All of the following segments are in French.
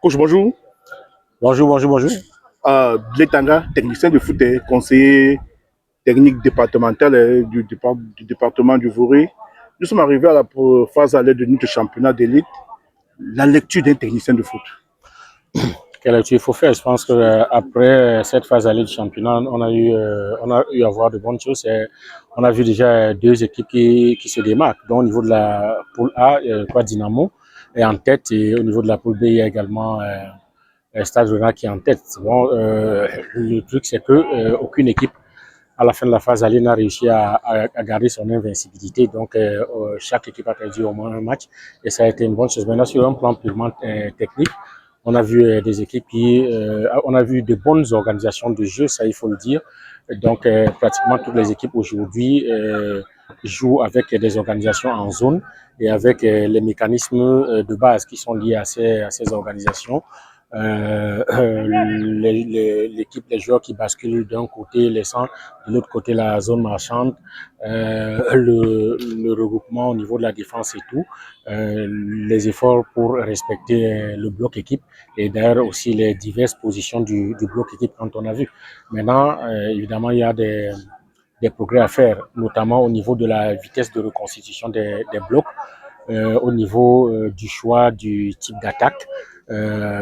Coach, bonjour. Bonjour, bonjour, bonjour. Blé Tanga, technicien de foot et conseiller technique départemental du département du Voré. Nous sommes arrivés à la phase à l'aide de notre championnat d'élite. La lecture d'un technicien de foot. Quelle lecture il faut faire? Je pense qu'après cette phase allée du championnat, on a eu à voir de bonnes choses. On a vu déjà deux équipes qui se démarquent. Donc, au niveau de la poule A, quoi, Dynamo est en tête, et au niveau de la poule B, il y a également Stade Rennais qui est en tête. Bon, le truc, c'est que aucune équipe à la fin de la phase allée n'a réussi à garder son invincibilité. Donc, chaque équipe a perdu au moins un match et ça a été une bonne chose. Maintenant, sur un plan purement technique, on a vu des équipes on a vu de bonnes organisations de jeu, ça il faut le dire. Donc, pratiquement toutes les équipes aujourd'hui jouent avec des organisations en zone et avec les mécanismes de base qui sont liés à ces organisations. L'équipe, les joueurs qui basculent d'un côté, laissant de l'autre côté la zone marchande, le regroupement au niveau de la défense et tout, les efforts pour respecter le bloc équipe et d'ailleurs aussi les diverses positions du bloc équipe quand on a vu. Maintenant, évidemment, il y a des progrès à faire, notamment au niveau de la vitesse de reconstitution des blocs, au niveau du choix du type d'attaque.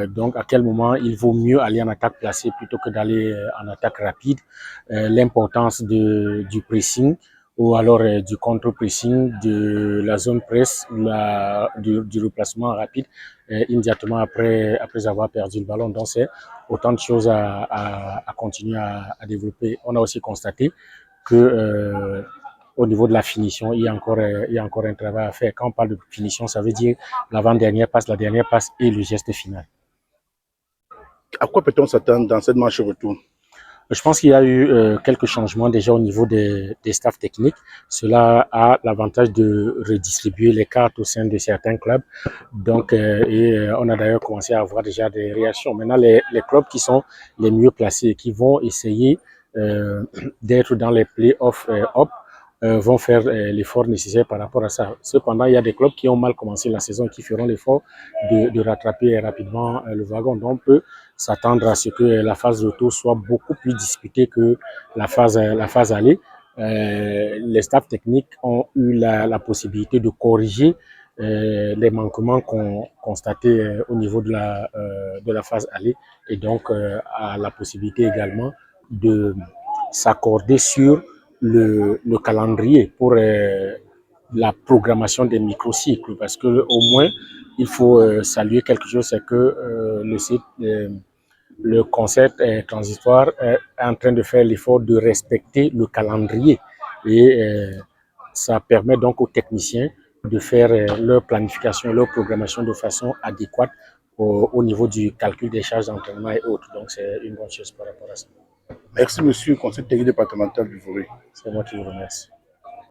Donc, à quel moment il vaut mieux aller en attaque placée plutôt que d'aller en attaque rapide. L'importance du pressing ou alors du contre-pressing, de la zone presse, du replacement rapide immédiatement après avoir perdu le ballon. Donc, c'est autant de choses à continuer à développer. On a aussi constaté que au niveau de la finition, il y a encore un travail à faire. Quand on parle de finition, ça veut dire l'avant-dernière passe, la dernière passe et le geste final. À quoi peut-on s'attendre dans cette manche retour? Je pense qu'il y a eu quelques changements déjà au niveau des staffs techniques. Cela a l'avantage de redistribuer les cartes au sein de certains clubs. Donc, on a d'ailleurs commencé à avoir déjà des réactions. Maintenant, les clubs qui sont les mieux placés, qui vont essayer d'être dans les playoffs up, vont faire l'effort nécessaire par rapport à ça. Cependant, il y a des clubs qui ont mal commencé la saison et qui feront l'effort de rattraper rapidement le wagon. Donc, on peut s'attendre à ce que la phase retour soit beaucoup plus disputée que la phase aller. Les staffs techniques ont eu la possibilité de corriger les manquements qu'on constatait au niveau de la phase aller et donc a la possibilité également de s'accorder sur le calendrier pour la programmation des microcycles parce que au moins il faut saluer quelque chose, c'est que le concept transitoire est en train de faire l'effort de respecter le calendrier et ça permet donc aux techniciens de faire leur planification, leur programmation de façon adéquate au niveau du calcul des charges d'entraînement et autres. Donc c'est une bonne chose par rapport à ça. Merci, monsieur, conseiller technique départemental du Voré. C'est moi qui vous remercie.